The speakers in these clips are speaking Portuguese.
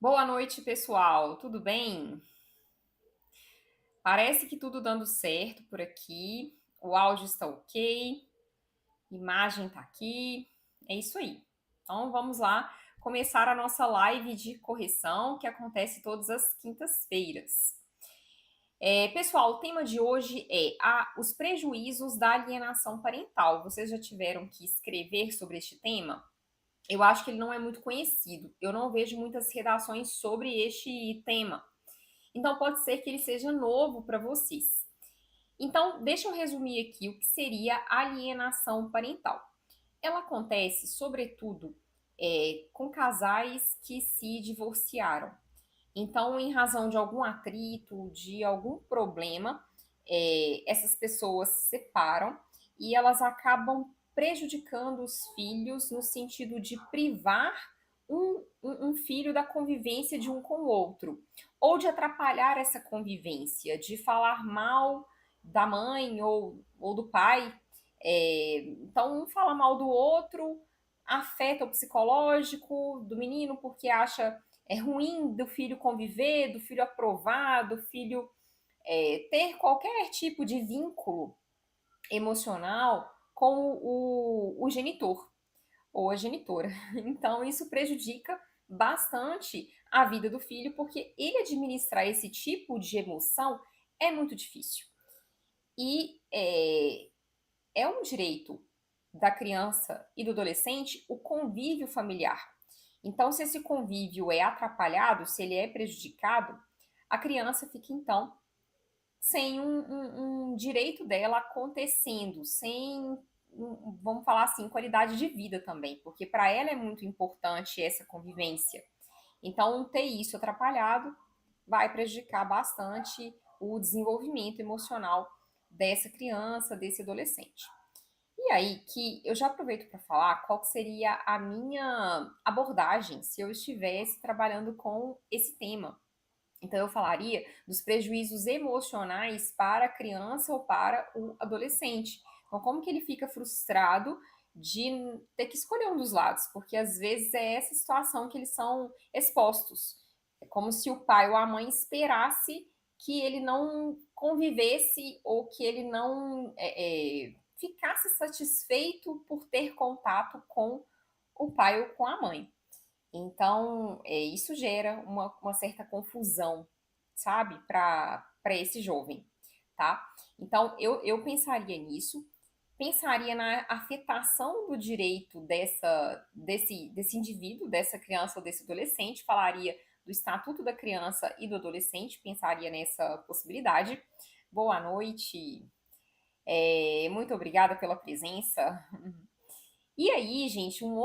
Boa noite, pessoal. Tudo bem? Parece que tudo dando certo por aqui. O áudio está ok, imagem está aqui. É isso aí. Então vamos lá começar a nossa live de correção que acontece todas as quintas-feiras. Pessoal, o tema de hoje é os prejuízos da alienação parental. Vocês já tiveram que escrever sobre este tema? Eu acho que ele não é muito conhecido. Eu não vejo muitas redações sobre este tema. Então, pode ser que ele seja novo para vocês. Então, deixa eu resumir aqui o que seria alienação parental. Ela acontece, sobretudo, com casais que se divorciaram. Então, em razão de algum atrito, de algum problema, essas pessoas se separam e elas acabam prejudicando os filhos no sentido de privar um filho da convivência de um com o outro, ou de atrapalhar essa convivência, de falar mal da mãe ou do pai. Então, um fala mal do outro, afeta o psicológico do menino porque acha ruim do filho conviver, do filho aprovar, do filho ter qualquer tipo de vínculo emocional com o genitor ou a genitora. Então, isso prejudica bastante a vida do filho, porque ele administrar esse tipo de emoção é muito difícil. E é um direito da criança e do adolescente o convívio familiar. Então, se esse convívio é atrapalhado, se ele é prejudicado, a criança fica então sem um direito dela acontecendo, sem, vamos falar assim, qualidade de vida também, porque para ela é muito importante essa convivência. Então, ter isso atrapalhado vai prejudicar bastante o desenvolvimento emocional dessa criança, desse adolescente. E aí que eu já aproveito para falar qual que seria a minha abordagem se eu estivesse trabalhando com esse tema. Então eu falaria dos prejuízos emocionais para a criança ou para o adolescente. Então como que ele fica frustrado de ter que escolher um dos lados, porque às vezes é essa situação que eles são expostos. É como se o pai ou a mãe esperasse que ele não convivesse ou que ele não ficasse satisfeito por ter contato com o pai ou com a mãe. Então, isso gera uma certa confusão, sabe, para esse jovem, tá? Então, eu pensaria nisso, pensaria na afetação do direito desse indivíduo, dessa criança ou desse adolescente, falaria do Estatuto da Criança e do Adolescente, pensaria nessa possibilidade. Boa noite, muito obrigada pela presença. E aí, gente, uma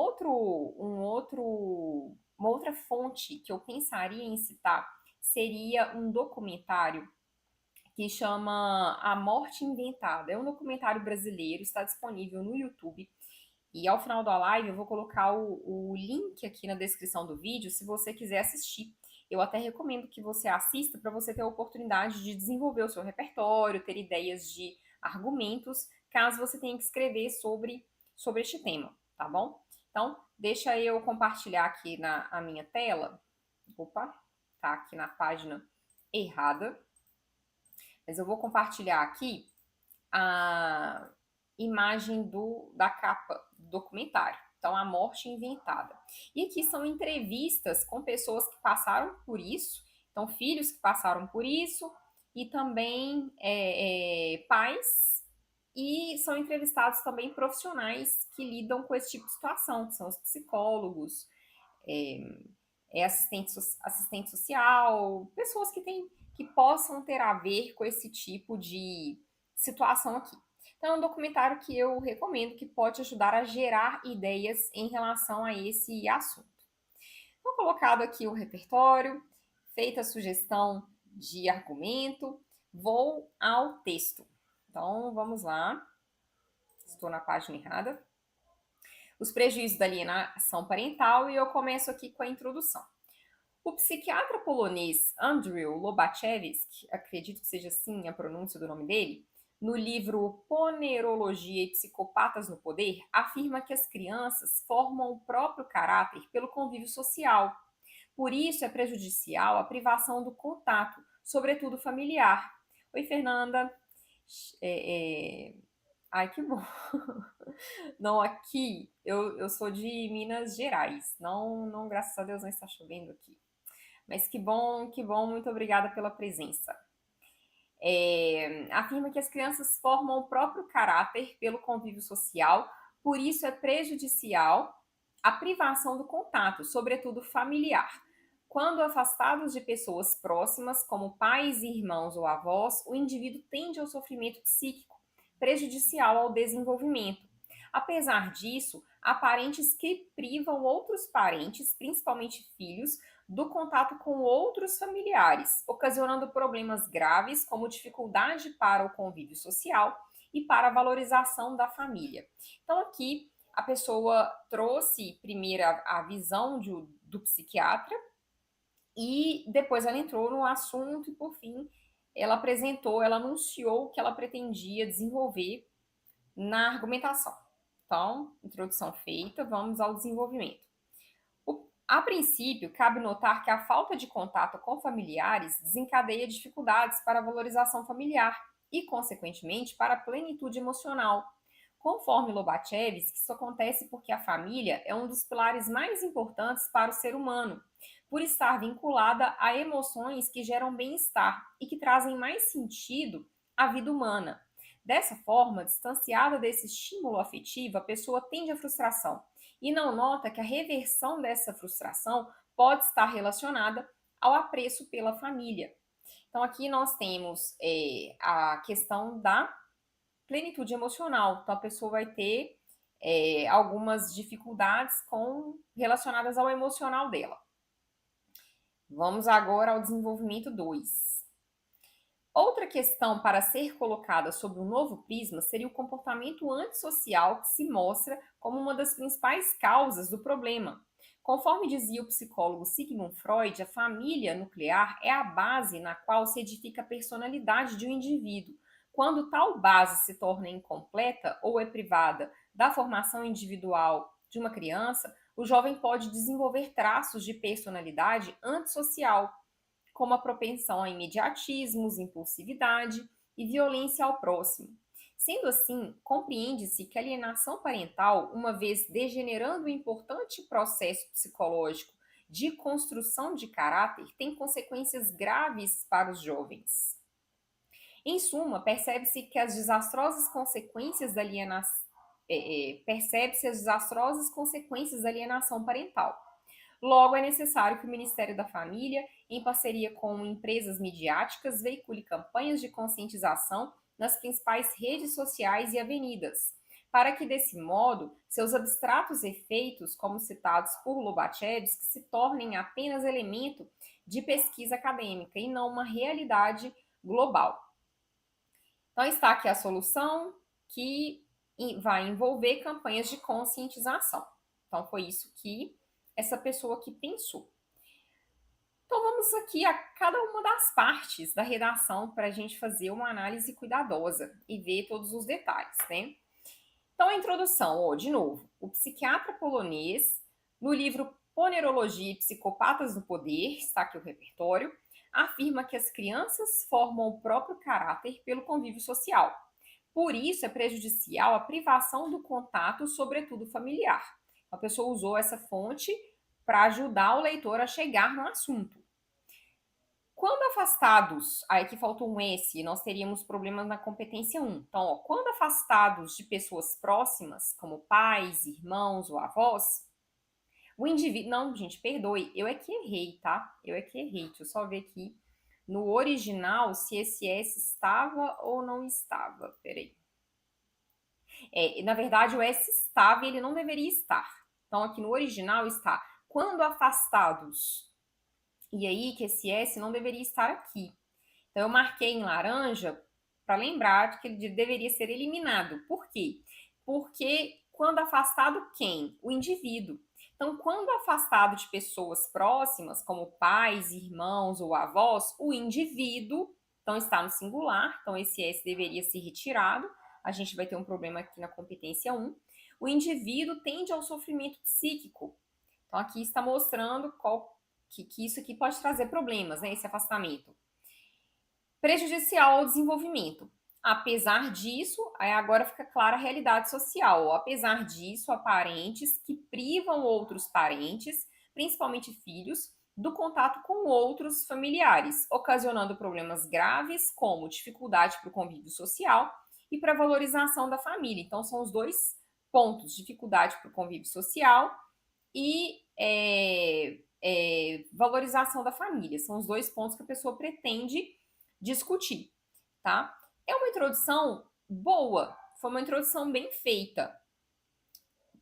outra fonte que eu pensaria em citar seria um documentário que chama A Morte Inventada. É um documentário brasileiro, está disponível no YouTube. E ao final da live eu vou colocar o link aqui na descrição do vídeo se você quiser assistir. Eu até recomendo que você assista para você ter a oportunidade de desenvolver o seu repertório, ter ideias de argumentos, caso você tenha que escrever sobre este tema, tá bom? Então, deixa eu compartilhar aqui na a minha tela. Opa, tá aqui na página errada. Mas eu vou compartilhar aqui a imagem da capa do documentário. Então, A Morte Inventada. E aqui são entrevistas com pessoas que passaram por isso, então, filhos que passaram por isso, e também pais, e são entrevistados também profissionais que lidam com esse tipo de situação, que são os psicólogos, assistente social, pessoas que possam ter a ver com esse tipo de situação aqui. Então, é um documentário que eu recomendo que pode ajudar a gerar ideias em relação a esse assunto. Então, colocado aqui o repertório, feita a sugestão de argumento, vou ao texto. Então, vamos lá. Estou na página errada. Os prejuízos da alienação parental e eu começo aqui com a introdução. O psiquiatra polonês Andrew Lobachevsky, acredito que seja assim a pronúncia do nome dele, no livro Ponerologia e Psicopatas no Poder, afirma que as crianças formam o próprio caráter pelo convívio social. Por isso é prejudicial a privação do contato, sobretudo familiar. Oi, Fernanda. É, é... Ai, que bom. Não, aqui eu sou de Minas Gerais. Não, não, graças a Deus não está chovendo aqui. Mas que bom, muito obrigada pela presença. Afirma que as crianças formam o próprio caráter pelo convívio social, por isso é prejudicial a privação do contato, sobretudo familiar. Quando afastados de pessoas próximas, como pais, irmãos ou avós, o indivíduo tende ao sofrimento psíquico, prejudicial ao desenvolvimento. Apesar disso, há parentes que privam outros parentes, principalmente filhos, do contato com outros familiares, ocasionando problemas graves como dificuldade para o convívio social e para a valorização da família. Então, aqui a pessoa trouxe primeiro a visão do psiquiatra e depois ela entrou no assunto e, por fim, ela apresentou, ela anunciou o que ela pretendia desenvolver na argumentação. Então, introdução feita, vamos ao desenvolvimento. A princípio, cabe notar que a falta de contato com familiares desencadeia dificuldades para a valorização familiar e, consequentemente, para a plenitude emocional. Conforme Lobachevsky, isso acontece porque a família é um dos pilares mais importantes para o ser humano, por estar vinculada a emoções que geram bem-estar e que trazem mais sentido à vida humana. Dessa forma, distanciada desse estímulo afetivo, a pessoa tende à frustração e não nota que a reversão dessa frustração pode estar relacionada ao apreço pela família. Então, aqui nós temos a questão da plenitude emocional. Então, a pessoa vai ter algumas dificuldades relacionadas ao emocional dela. Vamos agora ao desenvolvimento 2. Outra questão para ser colocada sob um novo prisma seria o comportamento antissocial que se mostra como uma das principais causas do problema. Conforme dizia o psicólogo Sigmund Freud, a família nuclear é a base na qual se edifica a personalidade de um indivíduo. Quando tal base se torna incompleta ou é privada da formação individual de uma criança, o jovem pode desenvolver traços de personalidade antissocial, como a propensão a imediatismos, impulsividade e violência ao próximo. Sendo assim, compreende-se que a alienação parental, uma vez degenerando o importante processo psicológico de construção de caráter, tem consequências graves para os jovens. Em suma, percebe-se que as desastrosas consequências da alienação parental. Logo, é necessário que o Ministério da Família, em parceria com empresas midiáticas, veicule campanhas de conscientização nas principais redes sociais e avenidas, para que, desse modo, seus abstratos efeitos, como citados por Lobachevsky, se tornem apenas elemento de pesquisa acadêmica e não uma realidade global. Então, está aqui a solução, que vai envolver campanhas de conscientização. Então, foi isso que essa pessoa que pensou. Então, vamos aqui a cada uma das partes da redação para a gente fazer uma análise cuidadosa e ver todos os detalhes, né? Então, a introdução, de novo, o psiquiatra polonês, no livro Ponerologia e Psicopatas do Poder, está aqui o repertório, afirma que as crianças formam o próprio caráter pelo convívio social. Por isso, é prejudicial a privação do contato, sobretudo familiar. A pessoa usou essa fonte para ajudar o leitor a chegar no assunto. Quando afastados, aí que faltou um S, nós teríamos problemas na competência 1. Então, quando afastados de pessoas próximas, como pais, irmãos ou avós, o indivíduo... Não, gente, perdoe, eu é que errei, tá? Eu é que errei. Deixa eu só ver aqui no original se esse S estava ou não estava. Peraí. Na verdade, o S estava e ele não deveria estar. Então, aqui no original está quando afastados. E aí que esse S não deveria estar aqui. Então, eu marquei em laranja para lembrar de que ele deveria ser eliminado. Por quê? Porque quando afastado quem? O indivíduo. Então, quando afastado de pessoas próximas, como pais, irmãos ou avós, o indivíduo, então está no singular, então esse S deveria ser retirado. A gente vai ter um problema aqui na competência 1. O indivíduo tende ao sofrimento psíquico. Então, aqui está mostrando qual que isso aqui pode trazer problemas, né? Esse afastamento. Prejudicial ao desenvolvimento. Apesar disso, aí agora fica clara a realidade social. Apesar disso, há parentes que privam outros parentes, principalmente filhos, do contato com outros familiares, ocasionando problemas graves como dificuldade para o convívio social e para a valorização da família. Então, são os dois pontos: dificuldade para o convívio social e valorização da família. São os dois pontos que a pessoa pretende discutir, tá? É uma introdução boa, foi uma introdução bem feita.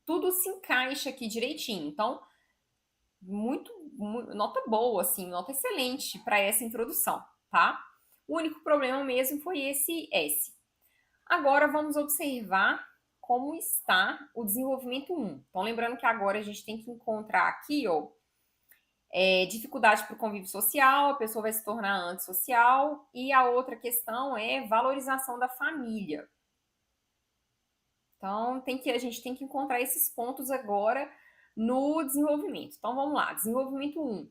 Tudo se encaixa aqui direitinho. Então, nota boa, assim, nota excelente para essa introdução, tá? O único problema mesmo foi esse S. Agora vamos observar como está o desenvolvimento 1. Então, lembrando que agora a gente tem que encontrar aqui, ó, dificuldade para o convívio social, a pessoa vai se tornar antissocial, e a outra questão é valorização da família. Então, a gente tem que encontrar esses pontos agora no desenvolvimento. Então, vamos lá. Desenvolvimento 1.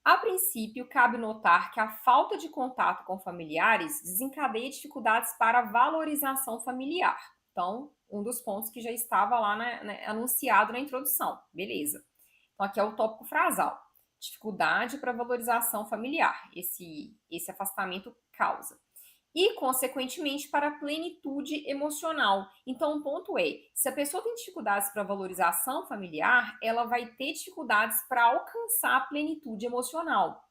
A princípio, cabe notar que a falta de contato com familiares desencadeia dificuldades para a valorização familiar. Então, um dos pontos que já estava lá anunciado na introdução. Beleza. Então, aqui é o tópico frasal. Dificuldade para valorização familiar. Esse afastamento causa. E, consequentemente, para a plenitude emocional. Então, o ponto é, se a pessoa tem dificuldades para valorização familiar, ela vai ter dificuldades para alcançar a plenitude emocional.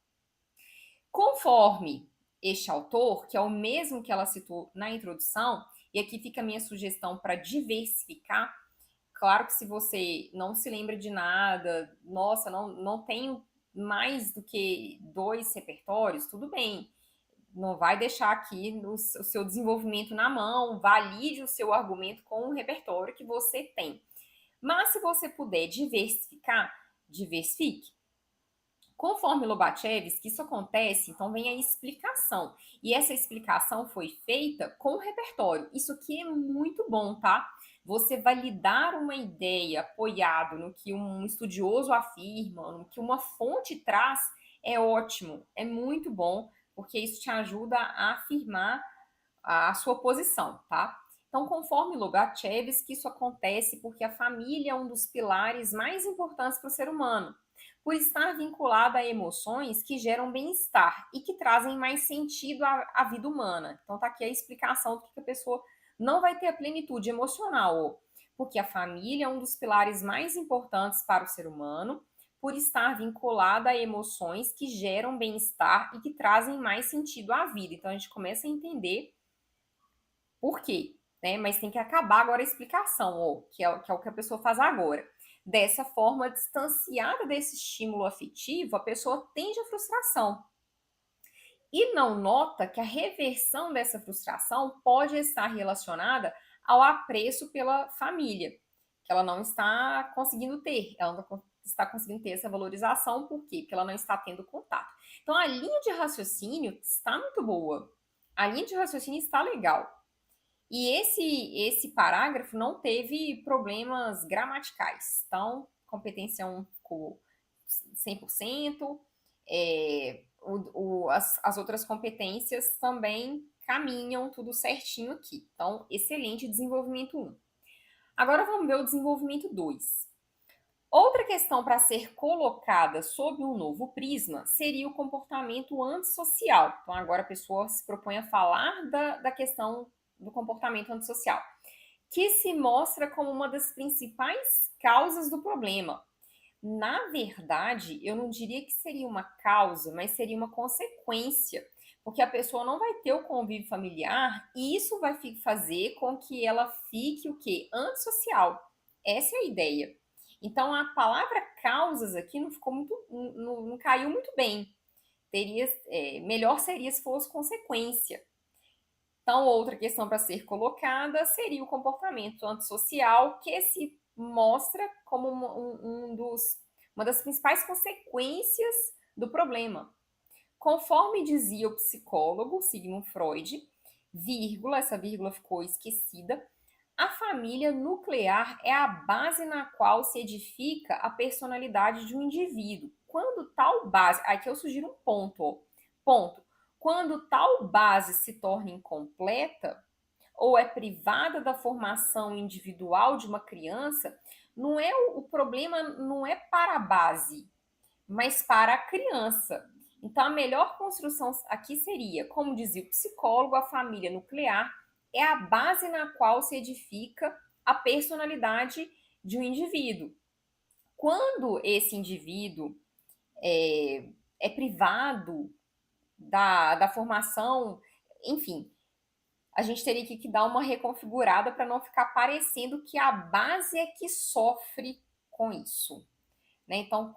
Conforme este autor, que é o mesmo que ela citou na introdução, e aqui fica a minha sugestão para diversificar. Claro que se você não se lembra de nada, nossa, não tenho mais do que 2 repertórios, tudo bem. Não vai deixar aqui o seu desenvolvimento na mão, valide o seu argumento com o repertório que você tem. Mas se você puder diversificar, diversifique. Conforme Lobachevsky, isso acontece, então vem a explicação. E essa explicação foi feita com o repertório. Isso aqui é muito bom, tá? Você validar uma ideia apoiado no que um estudioso afirma, no que uma fonte traz, é ótimo, é muito bom, porque isso te ajuda a afirmar a sua posição, tá? Então, conforme Lobachevsky, isso acontece porque a família é um dos pilares mais importantes para o ser humano, por estar vinculada a emoções que geram bem-estar e que trazem mais sentido à vida humana. Então, tá aqui a explicação do que a pessoa não vai ter a plenitude emocional, porque a família é um dos pilares mais importantes para o ser humano, por estar vinculada a emoções que geram bem-estar e que trazem mais sentido à vida. Então, a gente começa a entender por quê, né? Mas tem que acabar agora a explicação, que é o que a pessoa faz agora. Dessa forma, distanciada desse estímulo afetivo, a pessoa tende à frustração. E não nota que a reversão dessa frustração pode estar relacionada ao apreço pela família, que ela não está conseguindo ter. Ela não está conseguindo ter essa valorização, por quê? Porque ela não está tendo contato. Então, a linha de raciocínio está muito boa. A linha de raciocínio está legal. E esse parágrafo não teve problemas gramaticais. Então, competência 1 ficou 100%. As outras competências também caminham tudo certinho aqui. Então, excelente desenvolvimento 1. Agora vamos ver o desenvolvimento 2. Outra questão para ser colocada sob um novo prisma seria o comportamento antissocial. Então, agora a pessoa se propõe a falar da questão do comportamento antissocial, que se mostra como uma das principais causas do problema. Na verdade, eu não diria que seria uma causa, mas seria uma consequência, porque a pessoa não vai ter o convívio familiar e isso vai fazer com que ela fique o quê? Antissocial. Essa é a ideia. Então, a palavra causas aqui não ficou muito, não caiu muito bem. Melhor seria se fosse consequência. Então, outra questão para ser colocada seria o comportamento antissocial, que se mostra como uma das principais consequências do problema. Conforme dizia o psicólogo Sigmund Freud, essa vírgula ficou esquecida, a família nuclear é a base na qual se edifica a personalidade de um indivíduo. quando tal base, aqui eu sugiro um ponto, ó, ponto, quando tal base se torna incompleta ou é privada da formação individual de uma criança, não é o problema não é para a base, mas para a criança. Então, a melhor construção aqui seria, como dizia o psicólogo, a família nuclear é a base na qual se edifica a personalidade de um indivíduo. Quando esse indivíduo é privado da formação, enfim, a gente teria que dar uma reconfigurada para não ficar parecendo que a base é que sofre com isso. Né? Então,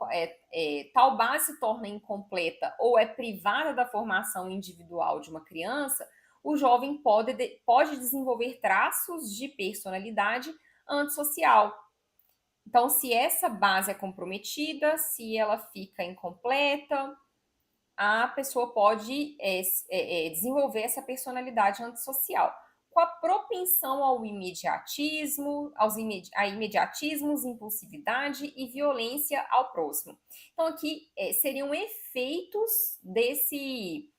tal base se torna incompleta ou é privada da formação individual de uma criança, o jovem pode desenvolver traços de personalidade antissocial. Então, se essa base é comprometida, se ela fica incompleta, a pessoa pode desenvolver essa personalidade antissocial, com a propensão ao imediatismo, a imediatismos, impulsividade e violência ao próximo. Então, aqui seriam efeitos desse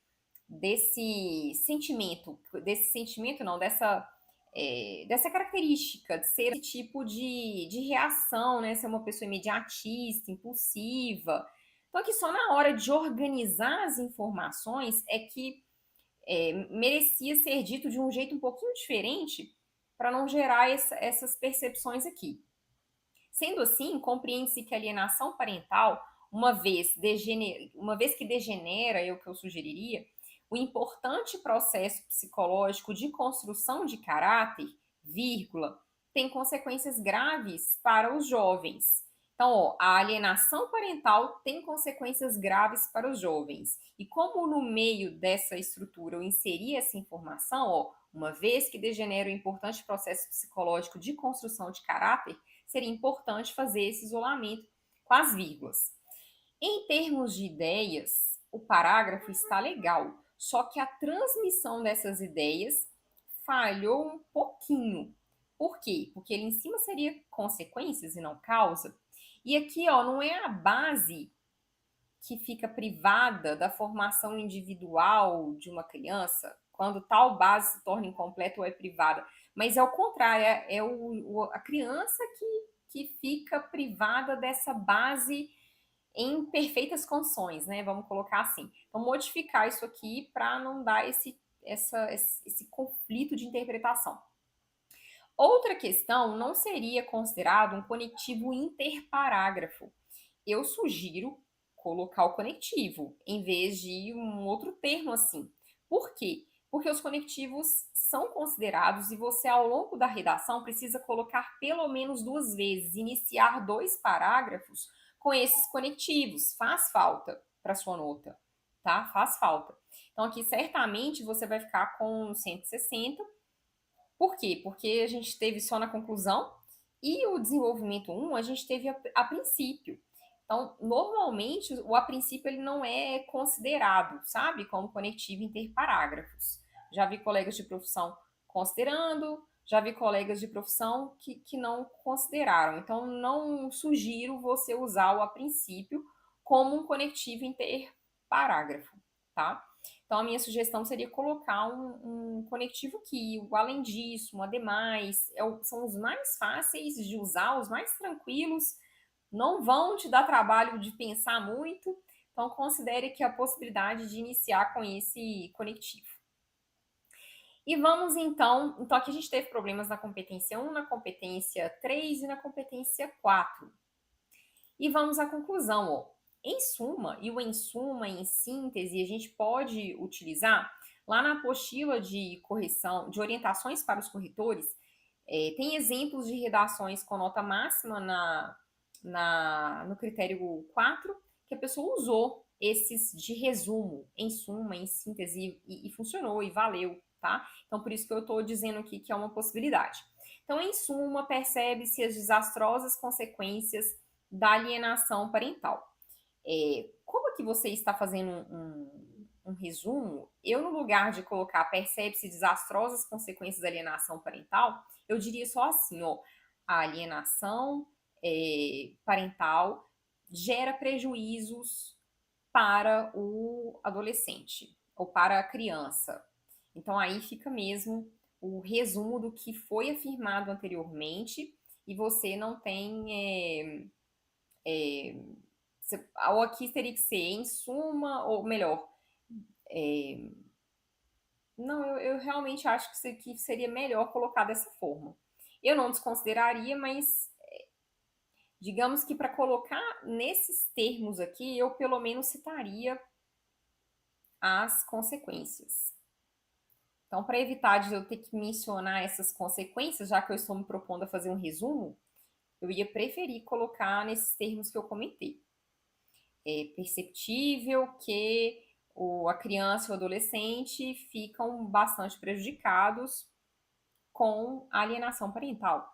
sentimento não, dessa característica de ser esse tipo de reação, né? Ser uma pessoa imediatista, impulsiva. Então, aqui só na hora de organizar as informações é que merecia ser dito de um jeito um pouquinho diferente para não gerar essas percepções aqui. Sendo assim, compreende-se que a alienação parental, uma vez que degenera, é o que eu sugeriria, o importante processo psicológico de construção de caráter, vírgula, tem consequências graves para os jovens. Então, ó, a alienação parental tem consequências graves para os jovens. E como no meio dessa estrutura eu inseri essa informação, ó, uma vez que degenera o importante processo psicológico de construção de caráter, seria importante fazer esse isolamento com as vírgulas. Em termos de ideias, o parágrafo está legal, só que a transmissão dessas ideias falhou um pouquinho. Por quê? Porque ele em cima seria consequências e não causa. E aqui, ó, não é a base que fica privada da formação individual de uma criança, quando tal base se torna incompleta ou é privada, mas é o contrário, a criança que fica privada dessa base em perfeitas condições, né? Vamos colocar assim. Então, modificar isso aqui para não dar esse conflito de interpretação. Outra questão não seria considerado um conectivo interparágrafo. Eu sugiro colocar o conectivo em vez de um outro termo assim. Por quê? Porque os conectivos são considerados e você, ao longo da redação, precisa colocar pelo menos 2 vezes, iniciar 2 parágrafos com esses conectivos. Faz falta para sua nota, tá? Faz falta. Então, aqui, certamente, você vai ficar com 160. Por quê? Porque a gente teve só na conclusão e o desenvolvimento 1 a gente teve a princípio. Então, normalmente, o a princípio ele não é considerado, sabe, como conectivo interparágrafos. Já vi colegas de profissão considerando, já vi colegas de profissão que não consideraram. Então, não sugiro você usar o a princípio como um conectivo interparágrafo, tá? Então, a minha sugestão seria colocar um conectivo que, o além disso, um ademais, são os mais fáceis de usar, os mais tranquilos, não vão te dar trabalho de pensar muito, então considere que a possibilidade de iniciar com esse conectivo. E vamos então aqui a gente teve problemas na competência 1, na competência 3 e na competência 4. E vamos à conclusão, ó. Em suma, e o em suma, em síntese, a gente pode utilizar lá na apostila de correção, de orientações para os corretores, tem exemplos de redações com nota máxima no critério 4, que a pessoa usou esses de resumo, em suma, em síntese, e funcionou, e valeu, tá? Então, por isso que eu estou dizendo aqui que é uma possibilidade. Então, em suma, percebe-se as desastrosas consequências da alienação parental. Como que você está fazendo um resumo, eu no lugar de colocar percebe-se desastrosas consequências da alienação parental, eu diria só assim, ó, a alienação parental gera prejuízos para o adolescente ou para a criança. Então aí fica mesmo o resumo do que foi afirmado anteriormente e você não tem. Ou aqui teria que ser em suma, ou melhor, não, eu realmente acho que isso aqui seria melhor colocar dessa forma. Eu não desconsideraria, mas digamos que para colocar nesses termos aqui, eu pelo menos citaria as consequências. Então, para evitar de eu ter que mencionar essas consequências, já que eu estou me propondo a fazer um resumo, eu ia preferir colocar nesses termos que eu comentei. É perceptível que a criança e o adolescente ficam bastante prejudicados com a alienação parental.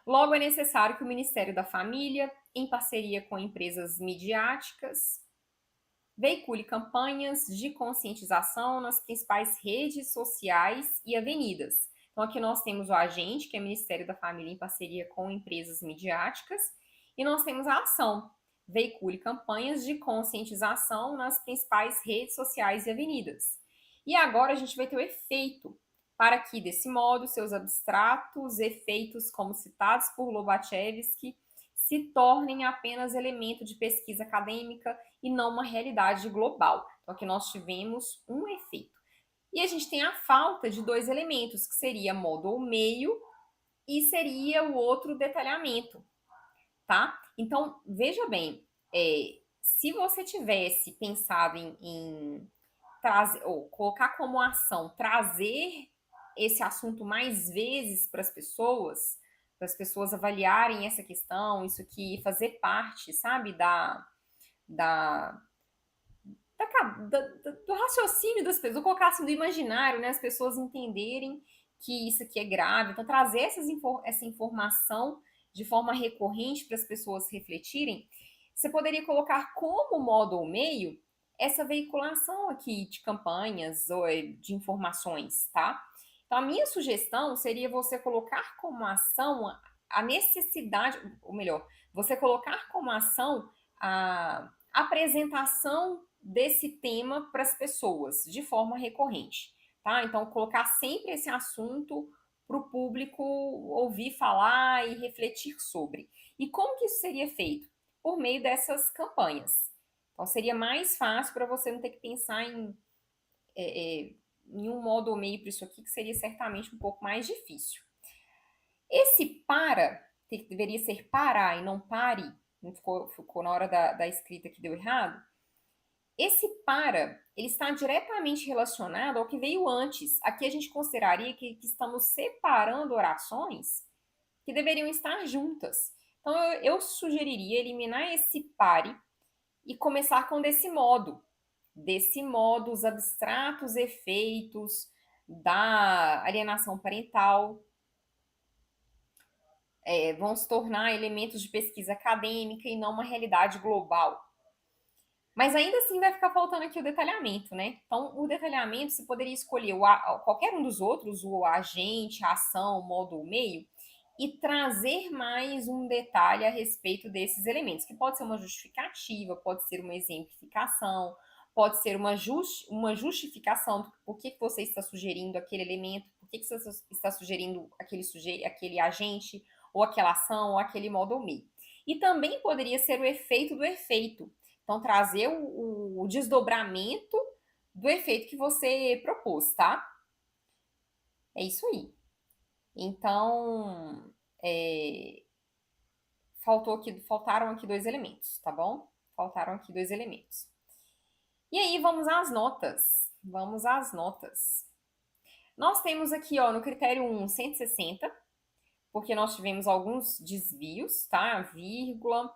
Logo, é necessário que o Ministério da Família, em parceria com empresas midiáticas, veicule campanhas de conscientização nas principais redes sociais e avenidas. Então, aqui nós temos o agente, que é o Ministério da Família, em parceria com empresas midiáticas, e nós temos a ação, veicule campanhas de conscientização nas principais redes sociais e avenidas. E agora a gente vai ter o efeito, para que, desse modo, seus abstratos efeitos, como citados por Lobachevsky, se tornem apenas elemento de pesquisa acadêmica e não uma realidade global. Então, aqui nós tivemos um efeito. E a gente tem a falta de dois elementos, que seria modo ou meio e seria o outro detalhamento, tá? Então, veja bem, se você tivesse pensado em trazer, ou colocar como ação, trazer esse assunto mais vezes para as pessoas avaliarem essa questão, isso aqui fazer parte, sabe, da, do raciocínio das pessoas, colocar assim do imaginário, né, as pessoas entenderem que isso aqui é grave, então trazer essa informação de forma recorrente para as pessoas refletirem, você poderia colocar como modo ou meio essa veiculação aqui de campanhas ou de informações, tá? Então, a minha sugestão seria você colocar como ação a necessidade, ou melhor, você colocar como ação a apresentação desse tema para as pessoas de forma recorrente, tá? Então, colocar sempre esse assunto para o público ouvir falar e refletir sobre. E como que isso seria feito? Por meio dessas campanhas. Então, seria mais fácil para você não ter que pensar em um modo ou meio para isso aqui, que seria certamente um pouco mais difícil. Esse para, que deveria ser parar e não pare, não ficou na hora da escrita que deu errado, esse para, ele está diretamente relacionado ao que veio antes. Aqui a gente consideraria que estamos separando orações que deveriam estar juntas. Então eu sugeriria eliminar esse pare e começar com desse modo. Desse modo, os abstratos efeitos da alienação parental vão se tornar elementos de pesquisa acadêmica e não uma realidade global. Mas ainda assim vai ficar faltando aqui o detalhamento, né? Então, o detalhamento você poderia escolher qualquer um dos outros, o agente, a ação, o modo ou meio, e trazer mais um detalhe a respeito desses elementos, que pode ser uma justificativa, pode ser uma exemplificação, pode ser uma justificação do por que você está sugerindo aquele elemento, por que você está sugerindo aquele agente, ou aquela ação, ou aquele modo ou meio. E também poderia ser o efeito do efeito. Então, trazer o desdobramento do efeito que você propôs, tá? É isso aí. Então, faltaram aqui dois elementos, tá bom? Faltaram aqui dois elementos. E aí, vamos às notas. Vamos às notas. Nós temos aqui, ó, no critério 1, 160, porque nós tivemos alguns desvios, tá? Vírgula,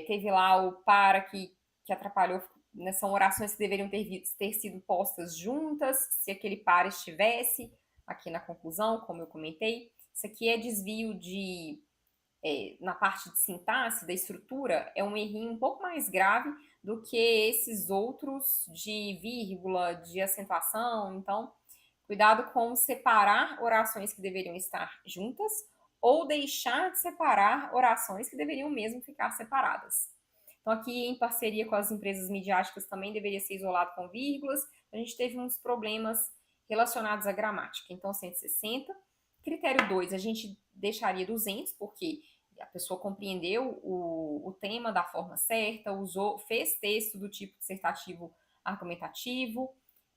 teve lá o para que atrapalhou, né? São orações que deveriam ter sido postas juntas, se aquele para estivesse aqui na conclusão, como eu comentei. Isso aqui é desvio na parte de sintaxe, da estrutura, é um errinho um pouco mais grave do que esses outros de vírgula, de acentuação. Então, cuidado com separar orações que deveriam estar juntas ou deixar de separar orações que deveriam mesmo ficar separadas. Então, aqui, em parceria com as empresas midiáticas, também deveria ser isolado com vírgulas. A gente teve uns problemas relacionados à gramática. Então, 160. Critério 2, a gente deixaria 200, porque a pessoa compreendeu o tema da forma certa, usou, fez texto do tipo dissertativo argumentativo,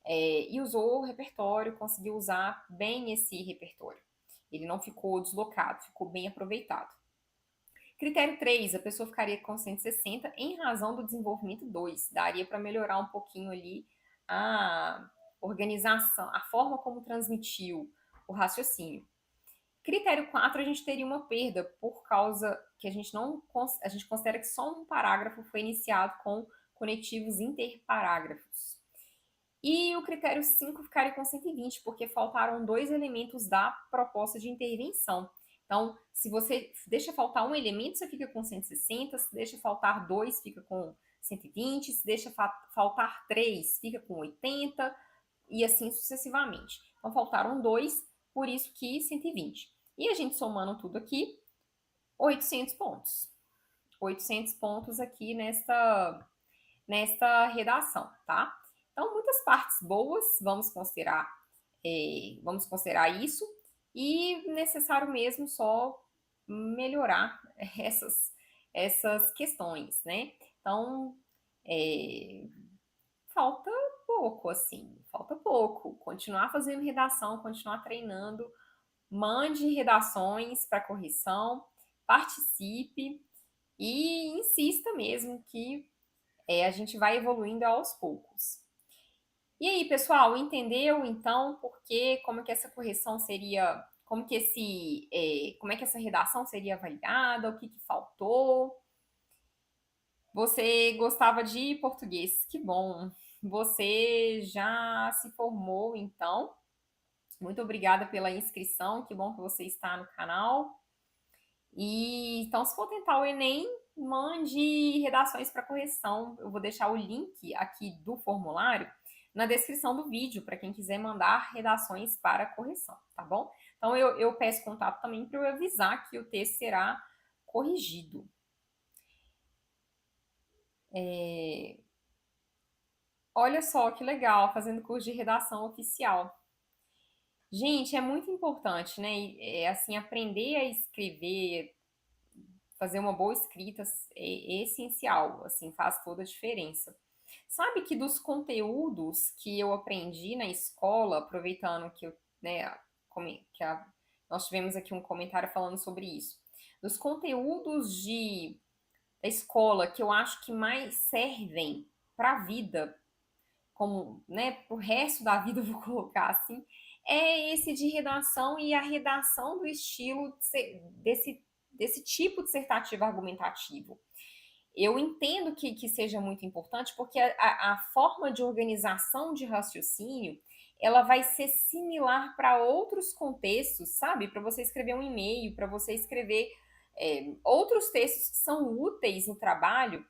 e usou o repertório, conseguiu usar bem esse repertório. Ele não ficou deslocado, ficou bem aproveitado. Critério 3, a pessoa ficaria com 160 em razão do desenvolvimento 2. Daria para melhorar um pouquinho ali a organização, a forma como transmitiu o raciocínio. Critério 4, a gente teria uma perda por causa que a gente considera que só um parágrafo foi iniciado com conectivos interparágrafos. E o critério 5 ficaria com 120, porque faltaram 2 elementos da proposta de intervenção. Então, se você deixa faltar um elemento, você fica com 160, se deixa faltar 2, fica com 120, se deixa faltar 3, fica com 80, e assim sucessivamente. Então, faltaram 2, por isso que 120. E a gente somando tudo aqui, 800 pontos. 800 pontos aqui nesta redação, tá? Então, muitas partes boas, vamos considerar isso, e necessário mesmo só melhorar essas questões, né? Então, falta pouco, assim, falta pouco. Continuar fazendo redação, continuar treinando, mande redações para correção, participe e insista mesmo que a gente vai evoluindo aos poucos. E aí, pessoal, entendeu então como que essa correção seria, como é que essa redação seria avaliada, o que faltou? Você gostava de português, que bom. Você já se formou, então. Muito obrigada pela inscrição, que bom que você está no canal. E então, se for tentar o Enem, mande redações para correção. Eu vou deixar o link aqui do formulário na descrição do vídeo para quem quiser mandar redações para correção, tá bom? Então, eu peço contato também para eu avisar que o texto será corrigido. Olha só que legal, fazendo curso de redação oficial. Gente, é muito importante, né? Assim, aprender a escrever, fazer uma boa escrita é essencial, assim, faz toda a diferença. Sabe que dos conteúdos que eu aprendi na escola, aproveitando que né, nós tivemos aqui um comentário falando sobre isso, dos conteúdos da escola que eu acho que mais servem para a vida, como, né, pro resto da vida, eu vou colocar assim, é esse de redação e a redação do estilo desse tipo dissertativo argumentativo. Eu entendo que seja muito importante porque a forma de organização de raciocínio ela vai ser similar para outros contextos, sabe? Para você escrever um e-mail, para você escrever outros textos que são úteis no trabalho.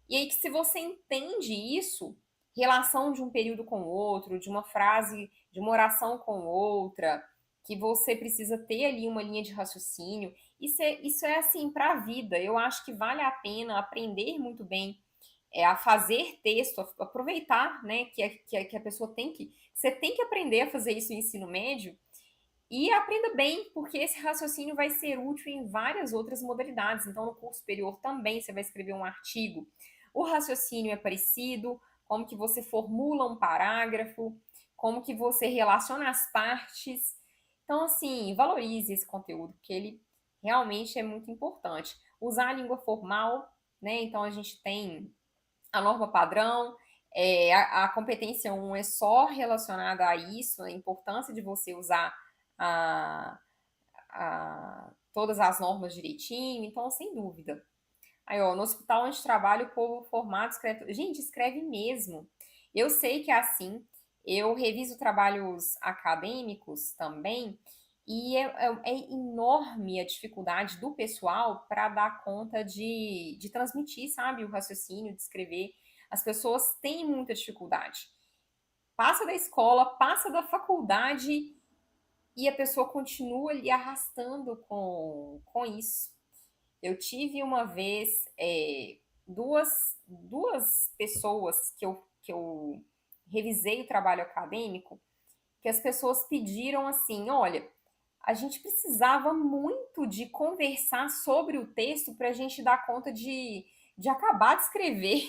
E aí que se você entende isso, relação de um período com o outro, de uma frase, de uma oração com outra, que você precisa ter ali uma linha de raciocínio, isso é assim para a vida. Eu acho que vale a pena aprender muito bem a fazer texto, aproveitar, né, que a pessoa você tem que aprender a fazer isso no ensino médio e aprenda bem, porque esse raciocínio vai ser útil em várias outras modalidades. Então, no curso superior também você vai escrever um artigo. O raciocínio é parecido, como que você formula um parágrafo, como que você relaciona as partes. Então, assim, valorize esse conteúdo, porque ele realmente é muito importante. Usar a língua formal, né? Então, a gente tem a norma padrão, a competência 1 é só relacionada a isso, a importância de você usar a, todas as normas direitinho, então, sem dúvida. Aí, ó, no hospital onde trabalho, o povo formado escreve. Gente, escreve mesmo. Eu sei que é assim. Eu reviso trabalhos acadêmicos também, e é enorme a dificuldade do pessoal para dar conta de transmitir, sabe, o raciocínio, de escrever. As pessoas têm muita dificuldade. Passa da escola, passa da faculdade e a pessoa continua ali arrastando com isso. Eu tive uma vez duas, duas pessoas que eu revisei o trabalho acadêmico, que as pessoas pediram assim: olha, a gente precisava muito de conversar sobre o texto para a gente dar conta de acabar de escrever.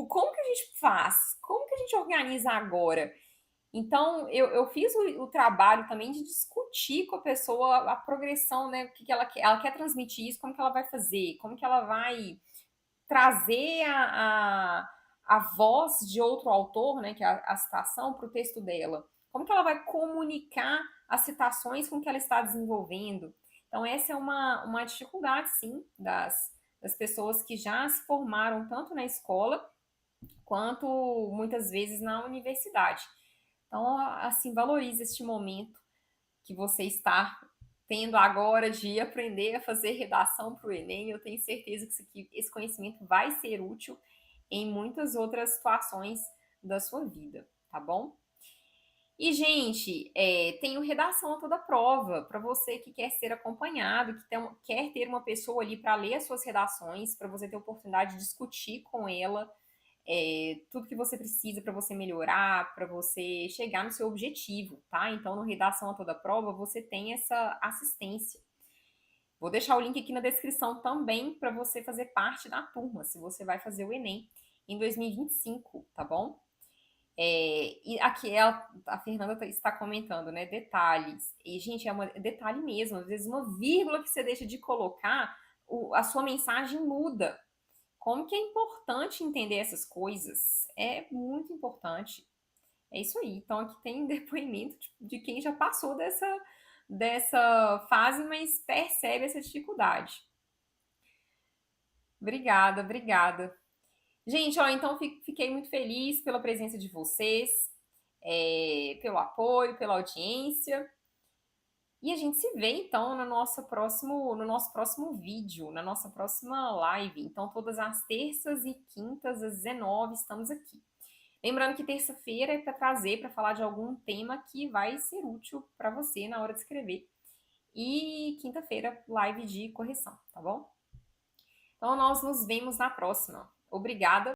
Como que a gente faz? Como que a gente organiza agora? Então, eu fiz o trabalho também de discutir com a pessoa a progressão, né? O que, que ela quer transmitir isso, como que ela vai fazer, como que ela vai trazer a voz de outro autor, né, que é a citação, para o texto dela. Como que ela vai comunicar as citações com que ela está desenvolvendo? Então, essa é uma dificuldade, sim, das pessoas que já se formaram tanto na escola quanto muitas vezes na universidade. Então, assim, valorize este momento que você está tendo agora de aprender a fazer redação para o Enem. Eu tenho certeza que esse conhecimento vai ser útil em muitas outras situações da sua vida, tá bom? E, gente, tenho redação a toda prova para você que quer ser acompanhado, quer ter uma pessoa ali para ler as suas redações, para você ter a oportunidade de discutir com ela tudo que você precisa para você melhorar, para você chegar no seu objetivo, tá? Então, no Redação a Toda Prova, você tem essa assistência. Vou deixar o link aqui na descrição também para você fazer parte da turma, se você vai fazer o Enem em 2025, tá bom? E aqui a Fernanda está comentando, né? Detalhes. E, gente, detalhe mesmo. Às vezes, uma vírgula que você deixa de colocar, a sua mensagem muda. Como que é importante entender essas coisas? É muito importante. É isso aí. Então, aqui tem depoimento de quem já passou dessa fase, mas percebe essa dificuldade. Obrigada, obrigada. Gente, ó, então fiquei muito feliz pela presença de vocês, pelo apoio, pela audiência. E a gente se vê então no nosso próximo vídeo, na nossa próxima live. Então, todas as terças e quintas às 19 estamos aqui. Lembrando que terça-feira é para trazer, para falar de algum tema que vai ser útil para você na hora de escrever. E quinta-feira, live de correção, tá bom? Então, nós nos vemos na próxima. Obrigada.